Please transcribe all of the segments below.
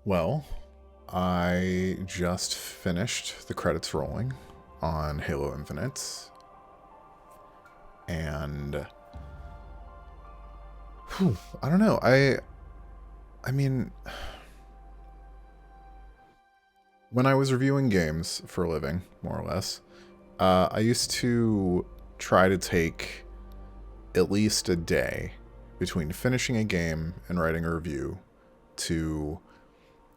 Well, I just finished the credits rolling on Halo Infinite, and I don't know. I mean, when I was reviewing games for a living, more or less, I used to try to take at least a day between finishing a game and writing a review to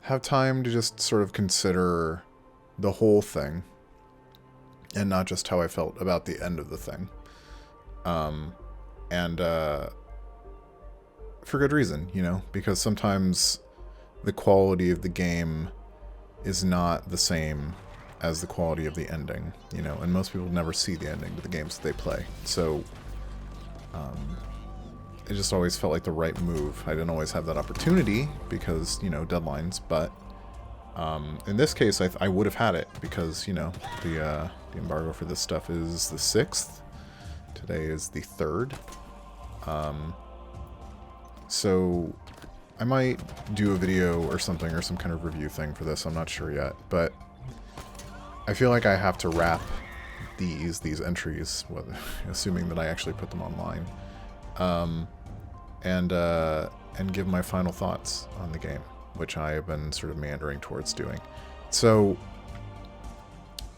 have time to just sort of consider the whole thing and not just how I felt about the end of the thing. And for good reason, because sometimes the quality of the game is not the same as the quality of the ending, and most people never see the ending to the games that they play. So it just always felt like the right move. I didn't always have that opportunity because, deadlines, but in this case, I would have had it because, the embargo for this stuff is the 6th. Today is the 3rd. So I might do a video or something or some kind of review thing for this. I'm not sure yet, but I feel like I have to wrap these entries, assuming that I actually put them online, and give my final thoughts on the game, which I have been sort of meandering towards doing. So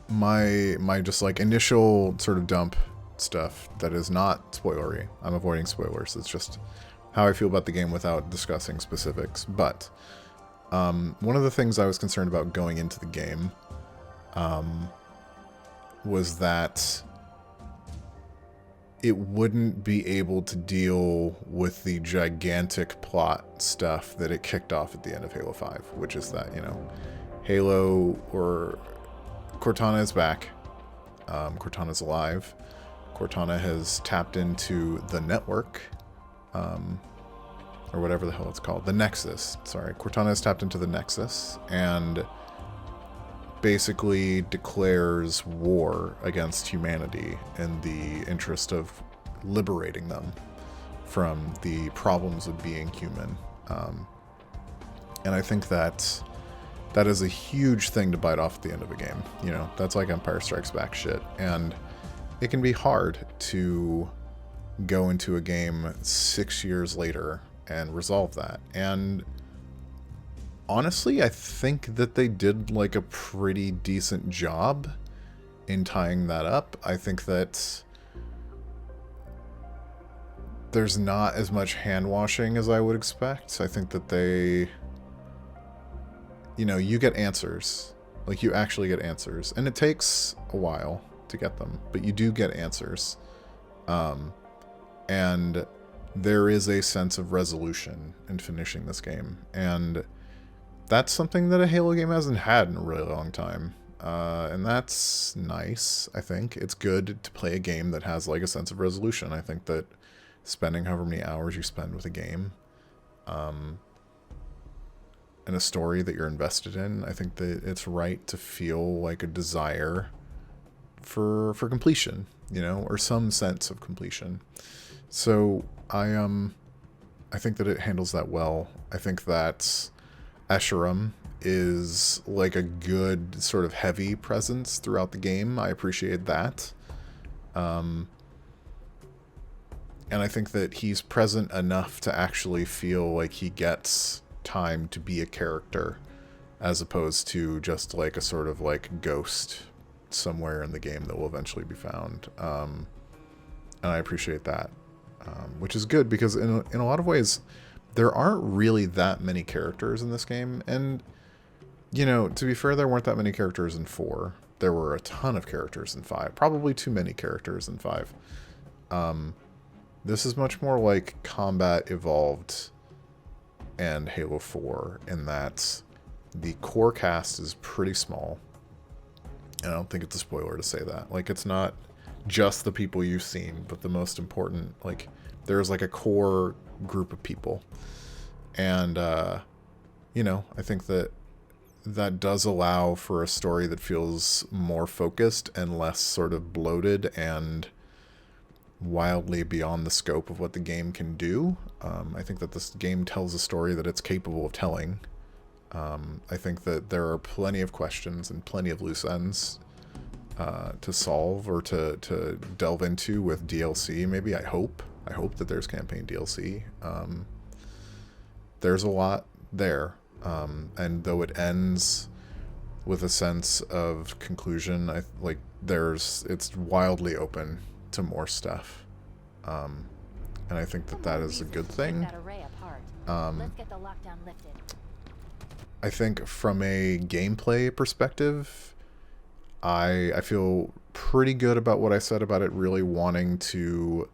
my just like initial sort of dump stuff that is not spoilery. I'm avoiding spoilers. It's just how I feel about the game without discussing specifics. But one of the things I was concerned about going into the game was that it wouldn't be able to deal with the gigantic plot stuff that it kicked off at the end of Halo 5, which is that, Halo, or Cortana is back. Cortana's alive. Cortana has tapped into the network, or whatever the hell it's called. The Nexus. Sorry. Cortana has tapped into the Nexus and basically declares war against humanity in the interest of liberating them from the problems of being human. And I think that is a huge thing to bite off at the end of a game. That's like Empire Strikes Back shit. And it can be hard to go into a game 6 years later and resolve that. And honestly, I think that they did like a pretty decent job in tying that up. I think that there's not as much hand washing as I would expect. I think that they, you get answers. Like, you actually get answers. And it takes a while to get them, but you do get answers. And there is a sense of resolution in finishing this game. And that's something that a Halo game hasn't had in a really long time. And that's nice, I think. It's good to play a game that has, like, a sense of resolution. I think that spending however many hours you spend with a game, and a story that you're invested in, I think that it's right to feel like a desire for completion, or some sense of completion. So I think that it handles that well. I think that Escharum is like a good sort of heavy presence throughout the game. I appreciate that. And I think that he's present enough to actually feel like he gets time to be a character, as opposed to just like a sort of like ghost somewhere in the game that will eventually be found. And I appreciate that, which is good because in a lot of ways, there aren't really that many characters in this game. And, to be fair, there weren't that many characters in 4. There were a ton of characters in 5. Probably too many characters in 5. This is much more like Combat Evolved and Halo 4 in that the core cast is pretty small. And I don't think it's a spoiler to say that. Like, it's not just the people you've seen, but the most important, like, there's like a core group of people. And, I think that does allow for a story that feels more focused and less sort of bloated and wildly beyond the scope of what the game can do. I think that this game tells a story that it's capable of telling. I think that there are plenty of questions and plenty of loose ends to solve or to delve into with DLC. Maybe I hope that there's campaign DLC. There's a lot there, and though it ends with a sense of conclusion, it's wildly open to more stuff, and I think that is a good thing. I think from a gameplay perspective, I feel pretty good about what I said about it really wanting to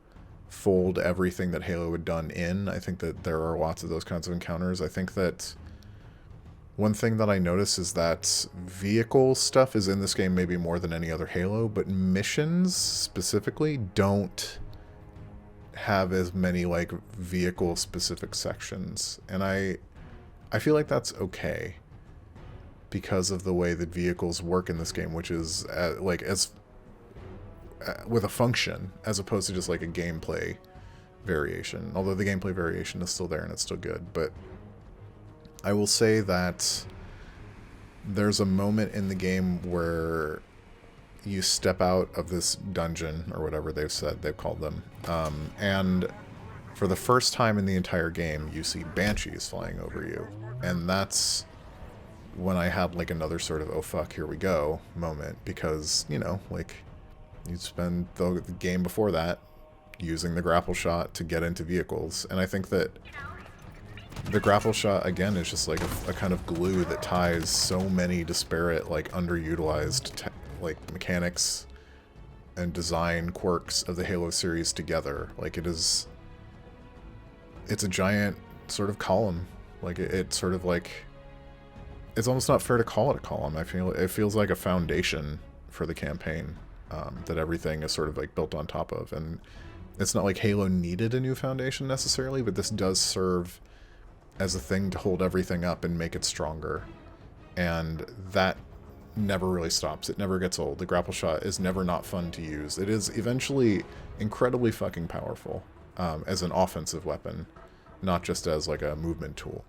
fold everything that Halo had done in. I think that there are lots of those kinds of encounters. I think that one thing that I notice is that vehicle stuff is in this game maybe more than any other Halo, but missions specifically don't have as many like vehicle specific sections. And I feel like that's okay because of the way that vehicles work in this game, which is with a function as opposed to just like a gameplay variation. Although the gameplay variation is still there and it's still good, but I will say that there's a moment in the game where you step out of this dungeon or whatever they've called them, and for the first time in the entire game you see banshees flying over you, and that's when I had like another sort of oh fuck here we go moment, because like you spend the game before that using the grapple shot to get into vehicles, and I think that the grapple shot again is just like a kind of glue that ties so many disparate like underutilized mechanics and design quirks of the Halo series together. Like it's a giant sort of column. Like it's sort of like, it's almost not fair to call it a column. I feel it feels like a foundation for the campaign that everything is sort of like built on top of. And it's not like Halo needed a new foundation necessarily, but this does serve as a thing to hold everything up and make it stronger. And that never really stops. It never gets old. The grapple shot is never not fun to use. It is eventually incredibly fucking powerful as an offensive weapon, not just as like a movement tool.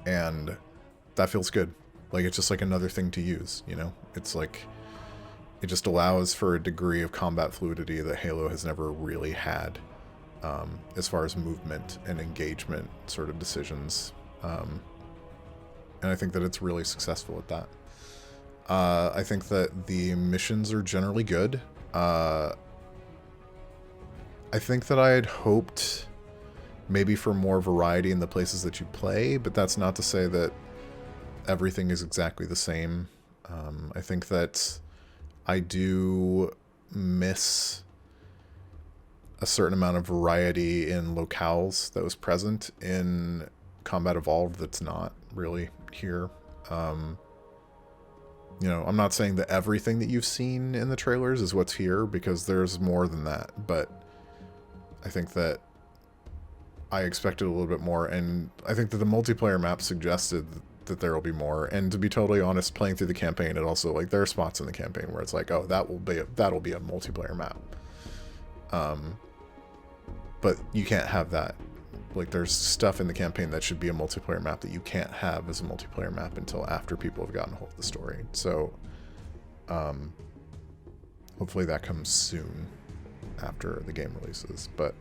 And that feels good. Like it's just like another thing to use, It's like it just allows for a degree of combat fluidity that Halo has never really had, as far as movement and engagement sort of decisions. And I think that it's really successful at that. I think that the missions are generally good. I think that I had hoped maybe for more variety in the places that you play, but that's not to say that everything is exactly the same. I think that I do miss a certain amount of variety in locales that was present in Combat Evolved that's not really here. I'm not saying that everything that you've seen in the trailers is what's here, because there's more than that, but I think that I expected a little bit more, and I think that the multiplayer map suggested that there will be more. And to be totally honest, playing through the campaign, it also, like, there are spots in the campaign where it's like, oh, that'll be a multiplayer map. But you can't have that. Like, there's stuff in the campaign that should be a multiplayer map that you can't have as a multiplayer map until after people have gotten a hold of the story. So, hopefully that comes soon after the game releases. But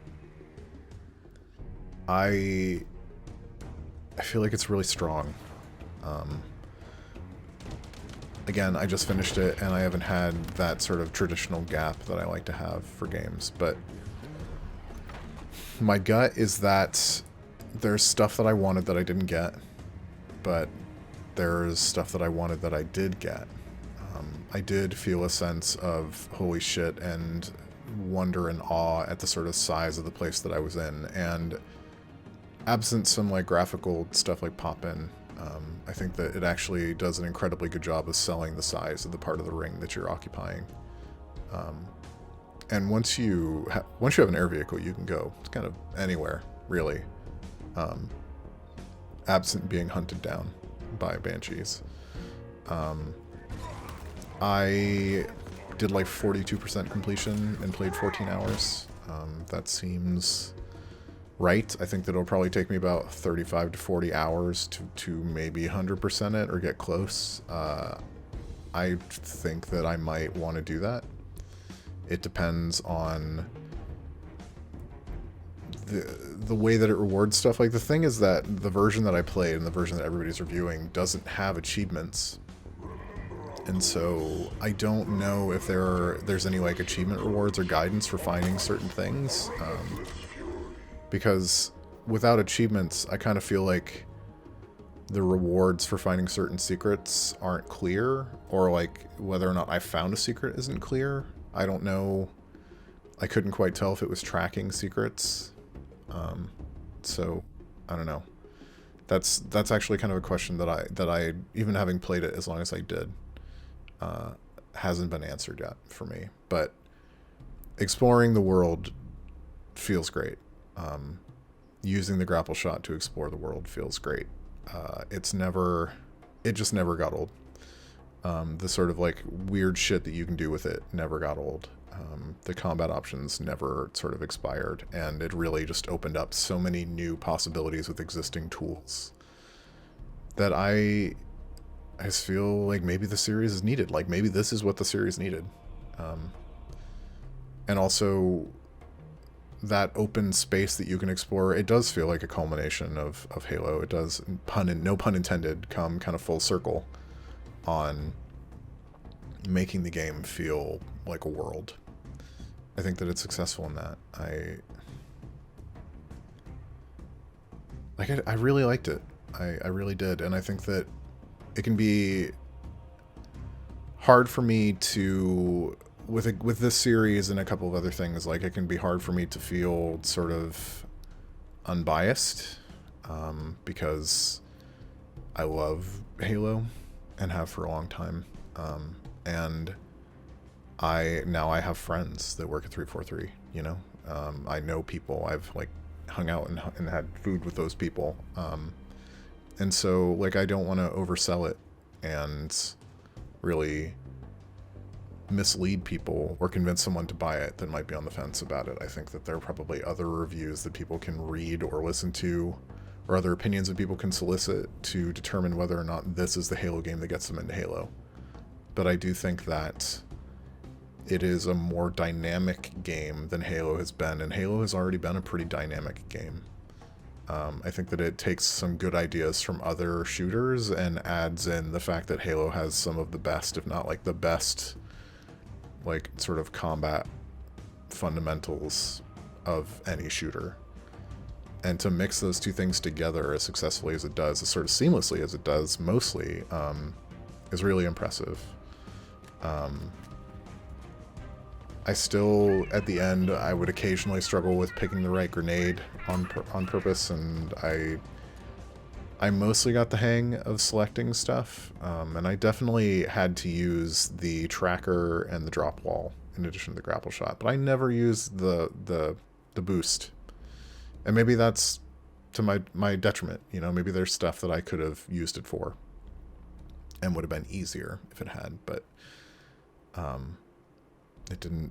I feel like it's really strong. Again, I just finished it, and I haven't had that sort of traditional gap that I like to have for games, but my gut is that there's stuff that I wanted that I didn't get, but there's stuff that I wanted that I did get. I did feel a sense of holy shit and wonder and awe at the sort of size of the place that I was in, and absent some like graphical stuff like pop-in, I think that it actually does an incredibly good job of selling the size of the part of the ring that you're occupying. And once you have an air vehicle, you can go kind of anywhere, really, absent being hunted down by banshees. I did like 42% completion and played 14 hours. That seems right. I think that it'll probably take me about 35 to 40 hours to maybe 100% it or get close. I think that I might want to do that. It depends on the way that it rewards stuff. Like, the thing is that the version that I played and the version that everybody's reviewing doesn't have achievements. And so I don't know if there's any like achievement rewards or guidance for finding certain things. Because without achievements, I kind of feel like the rewards for finding certain secrets aren't clear, or like whether or not I found a secret isn't clear. I don't know. I couldn't quite tell if it was tracking secrets. So I don't know. That's actually kind of a question that I even having played it as long as I did, hasn't been answered yet for me. But exploring the world feels great. Using the grapple shot to explore the world feels great. It just never got old. The sort of like weird shit that you can do with it never got old. The combat options never sort of expired, and it really just opened up so many new possibilities with existing tools that I just feel like maybe the series is needed. Like, maybe this is what the series needed. And also, that open space that you can explore, it does feel like a culmination of Halo. It does, no pun intended, come kind of full circle on making the game feel like a world. I think that it's successful in that. I really liked it. I really did. And I think that it can be hard for me to, with this series and a couple of other things, like, it can be hard for me to feel sort of unbiased, because I love Halo and have for a long time. And now I have friends that work at 343, you know? I know people. I've like hung out and had food with those people. And so, like, I don't want to oversell it and really mislead people or convince someone to buy it that might be on the fence about it. I think that there are probably other reviews that people can read or listen to, or other opinions that people can solicit to determine whether or not this is the Halo game that gets them into Halo. But I do think that it is a more dynamic game than Halo has been, and Halo has already been a pretty dynamic game. I think that it takes some good ideas from other shooters and adds in the fact that Halo has some of the best, if not like the best, like sort of combat fundamentals of any shooter. And to mix those two things together as successfully as it does, as sort of seamlessly as it does mostly, is really impressive. I still, at the end, I would occasionally struggle with picking the right grenade on purpose, and I mostly got the hang of selecting stuff, and I definitely had to use the tracker and the drop wall in addition to the grapple shot, but I never used the boost. And maybe that's to my detriment, you know? Maybe there's stuff that I could have used it for and would have been easier if it had, but it didn't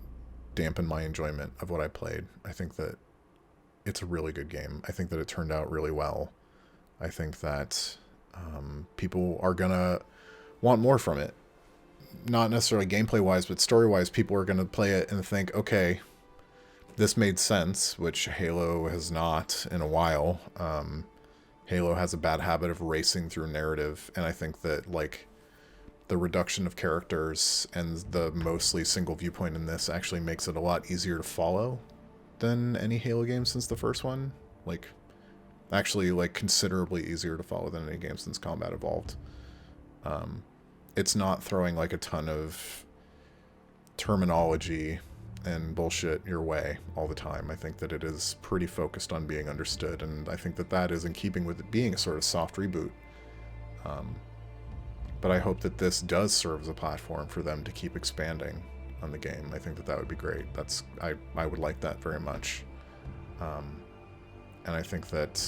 dampen my enjoyment of what I played. I think that it's a really good game. I think that it turned out really well. I think that people are gonna want more from it. Not necessarily gameplay-wise, but story-wise, people are gonna play it and think, okay, this made sense, which Halo has not in a while. Halo has a bad habit of racing through narrative, and I think that, like, the reduction of characters and the mostly single viewpoint in this actually makes it a lot easier to follow than any Halo game since the first one. Like, actually, like, considerably easier to follow than any game since Combat Evolved. It's not throwing, like, a ton of terminology and bullshit your way all the time. I think that it is pretty focused on being understood, and I think that that is in keeping with it being a sort of soft reboot. But I hope that this does serve as a platform for them to keep expanding on the game. I think that that would be great. I would like that very much. And I think that,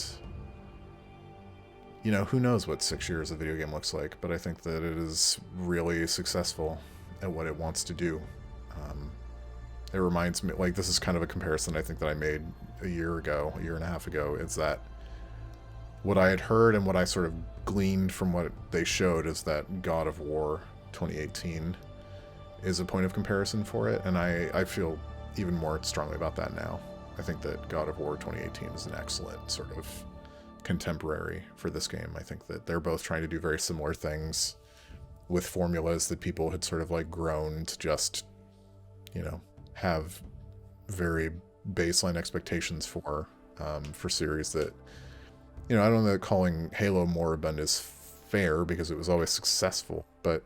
you know, who knows what 6 years of video game looks like, but I think that it is really successful at what it wants to do. It reminds me, like, this is kind of a comparison I think that I made a year and a half ago, is that what I had heard and what I sort of gleaned from what they showed is that God of War 2018 is a point of comparison for it, and I feel even more strongly about that now. I think that God of War 2018 is an excellent sort of contemporary for this game. I think that they're both trying to do very similar things with formulas that people had sort of like grown to just, you know, have very baseline expectations for series that, you know, I don't know that calling Halo moribund is fair because it was always successful, but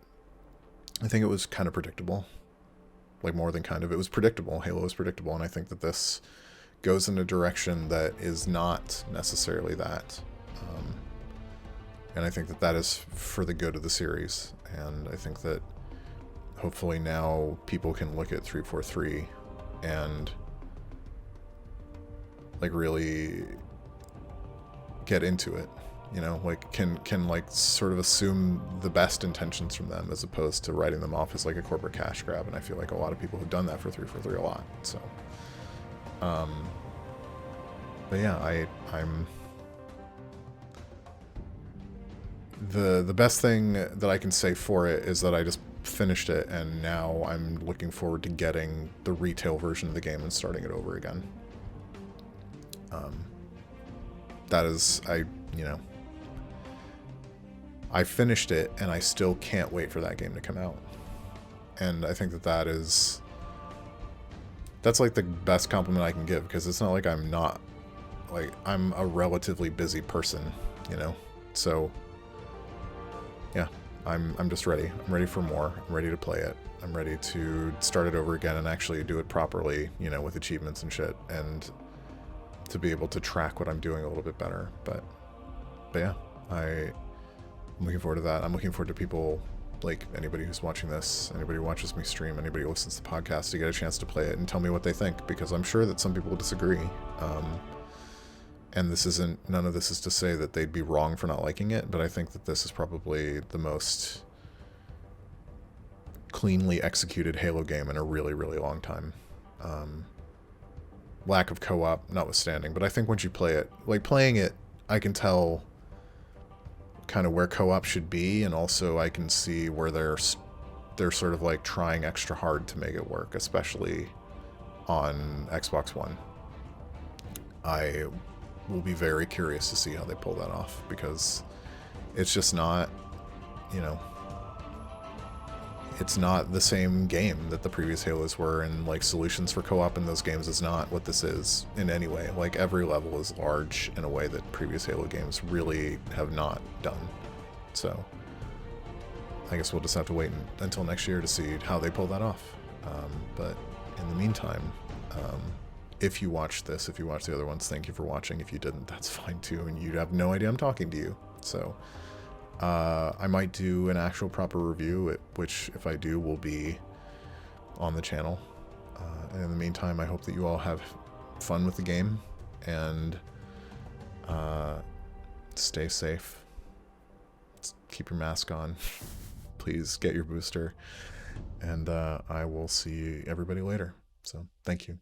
I think it was kind of predictable. Like, more than kind of. It was predictable. Halo was predictable, and I think that this goes in a direction that is not necessarily that. And I think that that is for the good of the series. And I think that hopefully now people can look at 343 and like really get into it, you know, like can like sort of assume the best intentions from them as opposed to writing them off as like a corporate cash grab. And I feel like a lot of people have done that for 343 a lot. So but yeah, I'm the best thing that I can say for it is that I just finished it, and now I'm looking forward to getting the retail version of the game and starting it over again. That is, I finished it, and I still can't wait for that game to come out. And I think that that's like the best compliment I can give, because it's not like I'm not, like, I'm a relatively busy person, you know? So, yeah, I'm just ready. I'm ready for more. I'm ready to play it. I'm ready to start it over again and actually do it properly, you know, with achievements and shit, and to be able to track what I'm doing a little bit better. But yeah, I'm looking forward to that. I'm looking forward to people, like anybody who's watching this, anybody who watches me stream, anybody who listens to the podcast, to get a chance to play it and tell me what they think, because I'm sure that some people will disagree. And none of this is to say that they'd be wrong for not liking it, but I think that this is probably the most cleanly executed Halo game in a really, really long time. Lack of co-op notwithstanding, but I think once you play it, like playing it, I can tell kind of where co-op should be, and also I can see where they're sort of like trying extra hard to make it work, especially on Xbox One. I will be very curious to see how they pull that off, because it's just not, you know, it's not the same game that the previous Halos were, and like solutions for co-op in those games is not what this is in any way. Like, every level is large in a way that previous Halo games really have not done. So I guess we'll just have to wait until next year to see how they pull that off. But in the meantime, if you watched this, if you watched the other ones, thank you for watching. If you didn't, that's fine too, and you'd have no idea I'm talking to you. So I might do an actual proper review, which, if I do, will be on the channel. And in the meantime, I hope that you all have fun with the game, and stay safe. Keep your mask on. Please get your booster. And I will see everybody later. So, thank you.